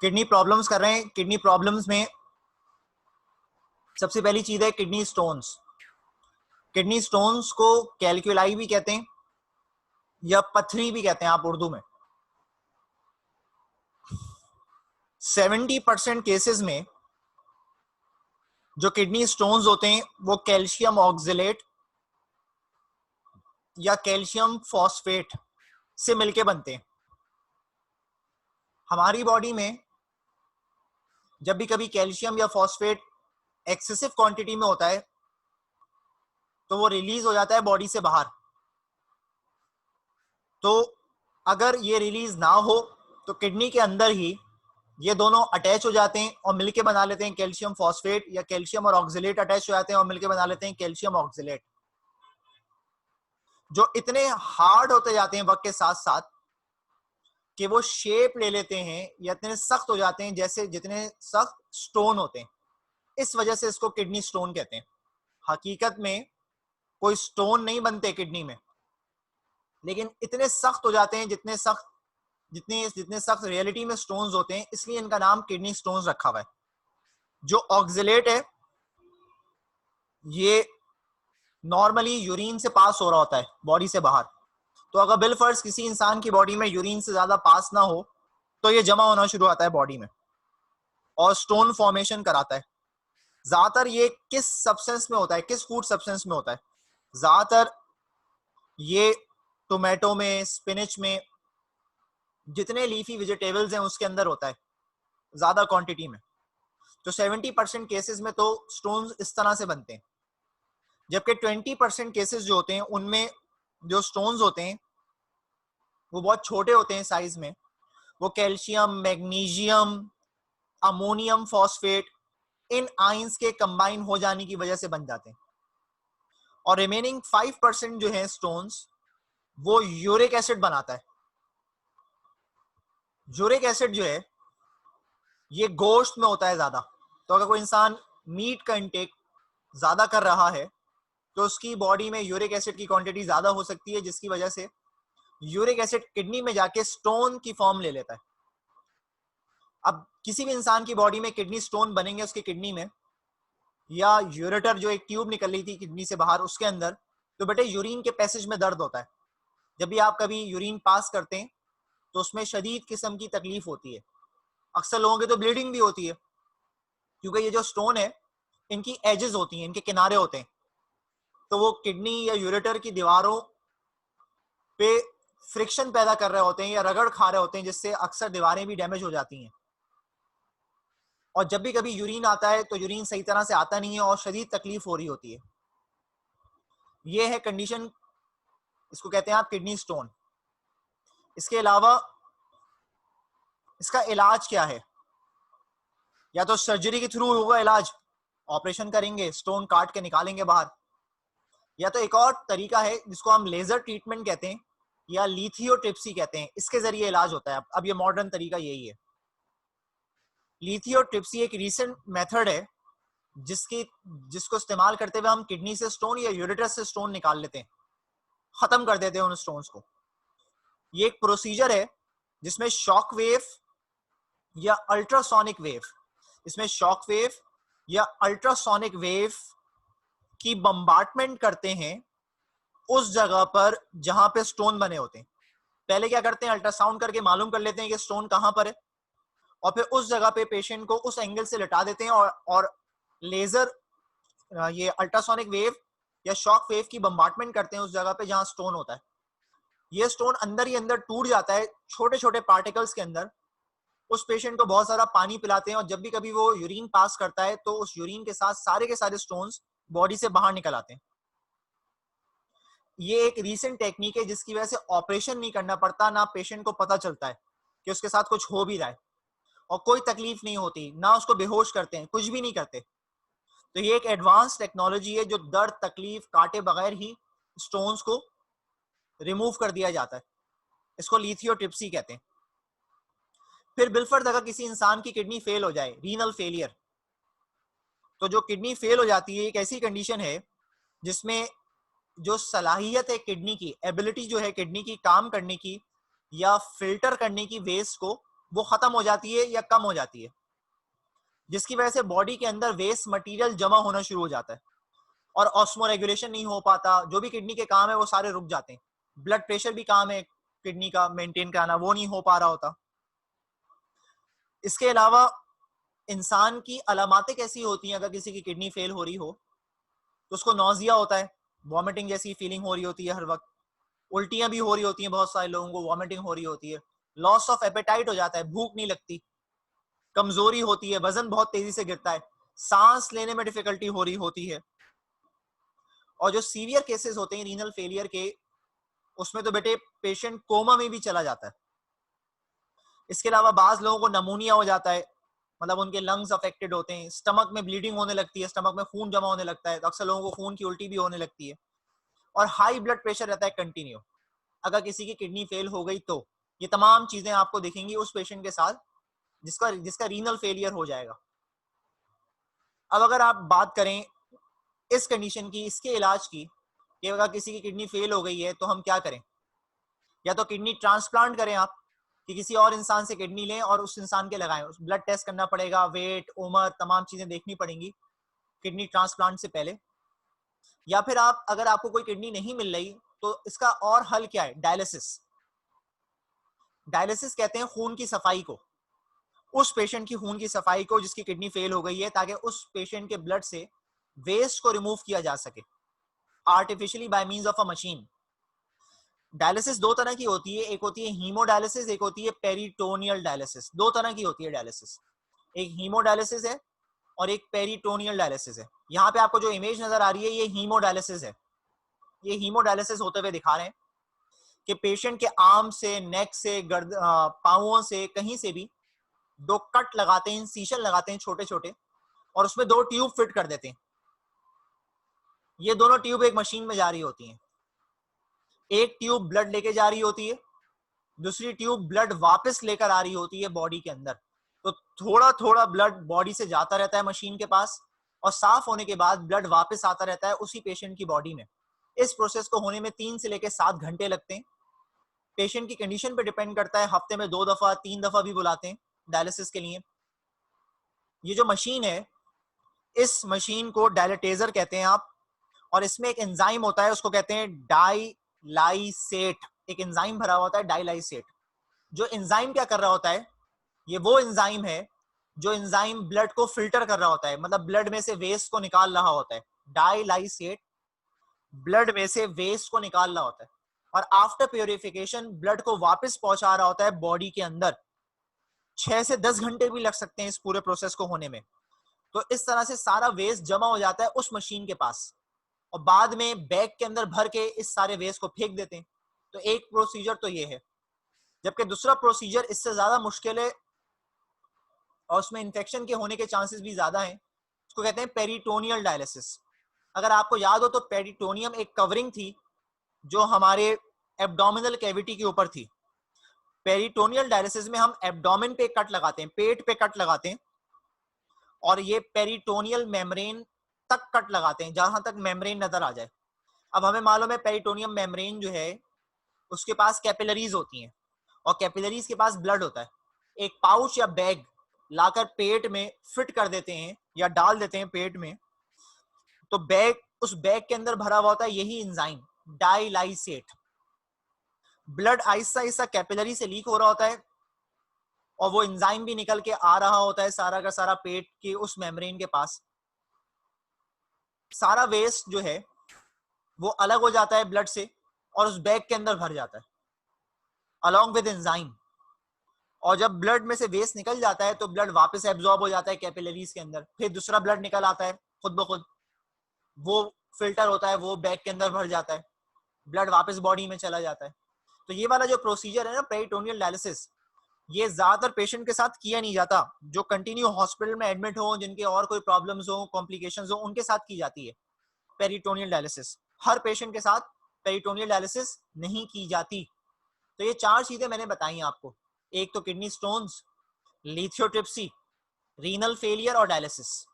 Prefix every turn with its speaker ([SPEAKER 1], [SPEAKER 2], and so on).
[SPEAKER 1] Kidney problems कर रहे हैं। किडनी प्रॉब्लम्स में सबसे पहली चीज है किडनी स्टोन्स। किडनी स्टोन्स को कैलकुलाई भी कहते हैं या पथरी भी कहते हैं आप उर्दू में। 70% केसेस में जो किडनी स्टोन्स होते हैं वो कैल्शियम ऑक्सलेट या कैल्शियम फॉस्फेट से मिलके बनते हैं। हमारी बॉडी में जब भी कभी कैल्शियम या फॉस्फेट एक्सेसिव क्वांटिटी में होता है तो वो रिलीज हो जाता है बॉडी से बाहर। तो अगर ये रिलीज ना हो तो किडनी के अंदर ही ये दोनों अटैच हो जाते हैं और मिलके बना लेते हैं कैल्शियम फॉस्फेट, या कैल्शियम और ऑक्सलेट अटैच हो जाते हैं और मिलके बना लेते हैं कैल्शियम ऑक्सलेट, जो इतने हार्ड होते जाते हैं वक्त के साथ साथ कि वो शेप ले लेते हैं या इतने सख्त हो जाते हैं जैसे जितने सख्त स्टोन होते हैं। इस वजह से इसको किडनी स्टोन कहते हैं। हकीकत में कोई स्टोन नहीं बनते किडनी में, लेकिन इतने सख्त हो जाते हैं जितने सख्त रियलिटी में स्टोन्स होते हैं, इसलिए इनका नाम किडनी स्टोन्स रखा हुआ है। जो ऑक्सलेट है ये नॉर्मली यूरिन से पास हो रहा होता है बॉडी से बाहर। तो अगर बिलफर्ज किसी इंसान की बॉडी में यूरिन से ज्यादा पास ना हो तो ये जमा होना शुरू होता है बॉडी में और स्टोन फॉर्मेशन कराता है। ज्यादातर ये किस सब्सटेंस में होता है, किस फूड सब्सटेंस में होता है? ज्यादातर ये टोमेटो में, स्पिनच में, जितने लीफी वेजिटेबल्स हैं उसके अंदर होता है ज्यादा क्वांटिटी में। तो 70% केसेस में तो स्टोन्स इस तरह से बनते हैं, जबकि 20% केसेस जो होते हैं उनमें जो स्टोन्स होते हैं वो बहुत छोटे होते हैं साइज में। वो कैल्शियम, मैग्नीशियम, अमोनियम फॉस्फेट, इन आइंस के कंबाइन हो जाने की वजह से बन जाते हैं। और रिमेनिंग 5% जो है स्टोन्स वो यूरिक एसिड बनाता है। यूरिक एसिड जो है ये गोश्त में होता है ज्यादा। तो अगर कोई इंसान मीट का इंटेक ज्यादा कर रहा है तो उसकी बॉडी में यूरिक एसिड की क्वांटिटी ज्यादा हो सकती है, जिसकी वजह से यूरिक एसिड किडनी में जाके स्टोन की फॉर्म ले लेता है। अब किसी भी इंसान की बॉडी में किडनी स्टोन बनेंगे उसकी किडनी में, या यूरेटर जो एक ट्यूब निकल रही थी किडनी से बाहर उसके अंदर, तो बेटे यूरिन के पैसेज में दर्द होता है। जब भी आप कभी यूरिन पास करते हैं तो उसमें शदीद किस्म की तकलीफ होती है। अक्सर लोगों की तो ब्लीडिंग भी होती है, क्योंकि ये जो स्टोन है इनकी एजेस होती हैं, इनके किनारे होते हैं, तो वो किडनी या यूरेटर की दीवारों पे फ्रिक्शन पैदा कर रहे होते हैं या रगड़ खा रहे होते हैं, जिससे अक्सर दीवारें भी डैमेज हो जाती हैं। और जब भी कभी यूरिन आता है तो यूरिन सही तरह से आता नहीं है और शदीद तकलीफ हो रही होती है। ये है कंडीशन, इसको कहते हैं आप किडनी स्टोन। इसके अलावा इसका इलाज क्या है? या तो सर्जरी के थ्रू होगा इलाज, ऑपरेशन करेंगे, स्टोन काट के निकालेंगे बाहर, या तो एक और तरीका है जिसको हम लेजर ट्रीटमेंट कहते हैं या लिथियोट्रिप्सी कहते हैं, इसके जरिए इलाज होता है। अब ये मॉडर्न तरीका यही है। लिथियोट्रिप्सी एक रीसेंट मेथड है जिसको इस्तेमाल करते हुए हम किडनी से स्टोन या यूरेटर से स्टोन निकाल लेते हैं, खत्म कर देते हैं उन स्टोन्स को। ये एक प्रोसीजर है जिसमें शॉक वेव या अल्ट्रासोनिक वेव, इसमें शॉक वेव या अल्ट्रासोनिक वेव की बम्बार्टमेंट करते हैं उस जगह पर जहां पे स्टोन बने होते हैं। पहले क्या करते हैं, अल्ट्रासाउंड करके मालूम कर लेते हैं कि स्टोन कहां पर है, और फिर उस जगह पे पेशेंट को उस एंगल से लिटा देते हैं और लेजर ये अल्ट्रासोनिक वेव या शॉक वेव की बम्बार्टमेंट करते हैं उस जगह पे जहां स्टोन होता है। ये स्टोन अंदर ही अंदर टूट जाता है छोटे छोटे पार्टिकल्स के अंदर। उस पेशेंट को बहुत सारा पानी पिलाते हैं और जब भी कभी वो यूरिन पास करता है तो उस यूरिन के साथ सारे के सारे स्टोन्स बॉडी से बाहर निकल आते हैं। ये एक रीसेंट टेक्निक है जिसकी वजह से ऑपरेशन नहीं करना पड़ता, ना पेशेंट को पता चलता है कि उसके साथ कुछ हो भी रहा है, और कोई तकलीफ नहीं होती, ना उसको बेहोश करते हैं, कुछ भी नहीं करते। तो ये एक एडवांस टेक्नोलॉजी है जो दर्द, तकलीफ, काटे बगैर ही स्टोन्स को रिमूव कर दिया जाता है। इसको लिथियोट्रिप्सी कहते हैं। फिर बिलफर्ज अगर किसी इंसान की किडनी फेल हो जाए, रीनल फेलियर, तो जो किडनी फेल हो जाती है एक ऐसी कंडीशन है जिसमें जो सलाहियत है किडनी की, एबिलिटी जो है किडनी की काम करने की या फिल्टर करने की वेस्ट को, वो खत्म हो जाती है या कम हो जाती है, जिसकी वजह से बॉडी के अंदर वेस्ट मटेरियल जमा होना शुरू हो जाता है और ऑस्मो रेगुलेशन नहीं हो पाता। जो भी किडनी के काम है वो सारे रुक जाते हैं। ब्लड प्रेशर भी काम है किडनी का मेंटेन कराना, वो नहीं हो पा रहा होता। इसके अलावा इंसान की अलामतें कैसी होती हैं? अगर किसी की किडनी फेल हो रही हो तो उसको नौजिया होता है, वॉमिटिंग जैसी फीलिंग हो रही होती है हर वक्त, उल्टियां भी हो रही होती हैं, बहुत सारे लोगों को वॉमिटिंग हो रही होती है, लॉस ऑफ एपेटाइट हो जाता है, भूख नहीं लगती, कमजोरी होती है, वजन बहुत तेजी से गिरता है, सांस लेने में डिफिकल्टी हो रही होती है। और जो सीवियर केसेस होते हैं रीनल फेलियर के, उसमें तो बेटे पेशेंट कोमा में भी चला जाता है। इसके अलावा बाज लोगों को नमूनिया हो जाता है, मतलब उनके लंग्स अफेक्टेड होते हैं, स्टमक में ब्लीडिंग होने लगती है, स्टमक में खून जमा होने लगता है, तो अक्सर लोगों को खून की उल्टी भी होने लगती है, और हाई ब्लड प्रेशर रहता है कंटिन्यू अगर किसी की किडनी फेल हो गई तो। ये तमाम चीजें आपको दिखेंगी उस पेशेंट के साथ जिसका रीनल फेलियर हो जाएगा। अब अगर आप बात करें इस कंडीशन की, इसके इलाज की, कि अगर किसी की किडनी फेल हो गई है तो हम क्या करें? या तो किडनी ट्रांसप्लांट करें आप, कि किसी और इंसान से किडनी लें और उस इंसान के लगाएं, ब्लड टेस्ट करना पड़ेगा, वेट, उम्र, तमाम चीजें देखनी पड़ेंगी किडनी ट्रांसप्लांट से पहले। या फिर आप, अगर आपको कोई किडनी नहीं मिल रही तो इसका और हल क्या है? डायलिसिस। डायलिसिस कहते हैं खून की सफाई को, उस पेशेंट की खून की सफाई को जिसकी किडनी फेल हो गई है, ताकि उस पेशेंट के ब्लड से वेस्ट को रिमूव किया जा सके artificially by means of a machine. Dialysis दो तरह की होती है, एक होती है हीमोडायलिसिस, एक होती है पेरिटोनियल डायलिसिस। दो तरह की होती है डायलिसिस, एक हीमोडायलिसिस है और एक पेरिटोनियल डायलिसिस है। यहाँ पे आपको जो इमेज नजर आ रही है ये हीमोडायलिसिस है। ये हीमोडायलिसिस होते हुए दिखा रहे हैं कि पेशेंट के आर्म से, नेक से, पांवों से, कहीं से भी दो कट लगाते हैं, इंसिशन लगाते हैं छोटे छोटे, और उसमें दो ट्यूब फिट कर देते हैं। ये दोनों ट्यूब एक मशीन में जा रही होती हैं। एक ट्यूब ब्लड लेके जा रही होती है, दूसरी ट्यूब ब्लड वापस लेकर आ रही होती है बॉडी के अंदर। तो थोड़ा थोड़ा ब्लड बॉडी से जाता रहता है मशीन के पास, और साफ होने के बाद ब्लड वापस आता रहता है उसी पेशेंट की बॉडी में। इस प्रोसेस को होने में 3 से लेकर 7 घंटे लगते हैं। पेशेंट की कंडीशन पे डिपेंड करता है, हफ्ते में 2 दफा 3 दफा भी बुलाते हैं डायलिसिस के लिए। ये जो मशीन है, इस मशीन को डायलिटेजर कहते हैं आप, और इसमें एक एंजाइम होता है, उसको कहते हैं डाइलाइसेट। एक एंजाइम भरा होता है डाइलाइसेट। जो एंजाइम क्या कर रहा होता है? ये वो एंजाइम है जो एंजाइम ब्लड को फिल्टर कर रहा होता है, मतलब ब्लड में से वेस्ट को निकाल रहा होता है। डाइलाइसेट ब्लड में से वेस्ट को निकाल रहा होता है, और आफ्टर प्योरिफिकेशन ब्लड को वापस पहुंचा रहा होता है बॉडी के अंदर। 6 से 10 घंटे भी लग सकते हैं इस पूरे प्रोसेस को होने में। तो इस तरह से सारा वेस्ट जमा हो जाता है उस मशीन के पास, और बाद में बैग के अंदर भर के इस सारे वेस्ट को फेंक देते हैं। तो एक प्रोसीजर तो ये है, जबकि दूसरा प्रोसीजर इससे ज्यादा मुश्किल है और उसमें इन्फेक्शन के होने के चांसेस भी ज्यादा हैं। उसको कहते हैं पेरिटोनियल डायलिसिस। अगर आपको याद हो तो पेरिटोनियम एक कवरिंग थी जो हमारे एब्डोमिनल कैविटी के ऊपर थी। पेरिटोनियल डायलिसिस में हम एब्डोमेन पे कट लगाते हैं, पेट पे कट लगाते हैं, और ये पेरिटोनियल मेम्ब्रेन तक कट लगाते हैं, जहां तक मेम्ब्रेन नजर आ जाए। अब हमें मालूम है पेरिटोनियम मेम्ब्रेन जो है उसके पास कैपिलरीज होती हैं, और कैपिलरीज के पास ब्लड होता है। एक पाउच या बैग लाकर पेट में फिट कर देते हैं या डाल देते हैं पेट में, तो बैग, उस बैग के अंदर भरा हुआ होता है यही enzyme डाइलाइसेट। Blood Aahista Aahista capillary से लीक हो रहा होता है, और वो एंजाइम भी निकल के आ रहा होता है सारा का सारा पेट के उस मेम्ब्रेन के पास। सारा वेस्ट जो है वो अलग हो जाता है ब्लड से और उस बैग के अंदर भर जाता है अलॉन्ग विद एंजाइम। और जब ब्लड में से वेस्ट निकल जाता है तो ब्लड वापस एब्जॉर्ब हो जाता है कैपिलरीज के अंदर, फिर दूसरा ब्लड निकल आता है खुद ब खुद, वो फिल्टर होता है, वो बैग के अंदर भर जाता है, ब्लड वापस बॉडी में चला जाता है। तो ये वाला जो प्रोसीजर है ना पेरिटोनियल डायलिसिस, ये ज्यादातर पेशेंट के साथ किया नहीं जाता। जो कंटिन्यू हॉस्पिटल में एडमिट हो, जिनके और कोई प्रॉब्लम्स हो, कॉम्प्लिकेशंस हो, उनके साथ की जाती है पेरिटोनियल डायलिसिस। हर पेशेंट के साथ पेरिटोनियल डायलिसिस नहीं की जाती। तो ये 4 चीजें मैंने बताई आपको, एक तो किडनी स्टोन्स, लिथियोट्रिप्सी, रीनल फेलियर और डायलिसिस।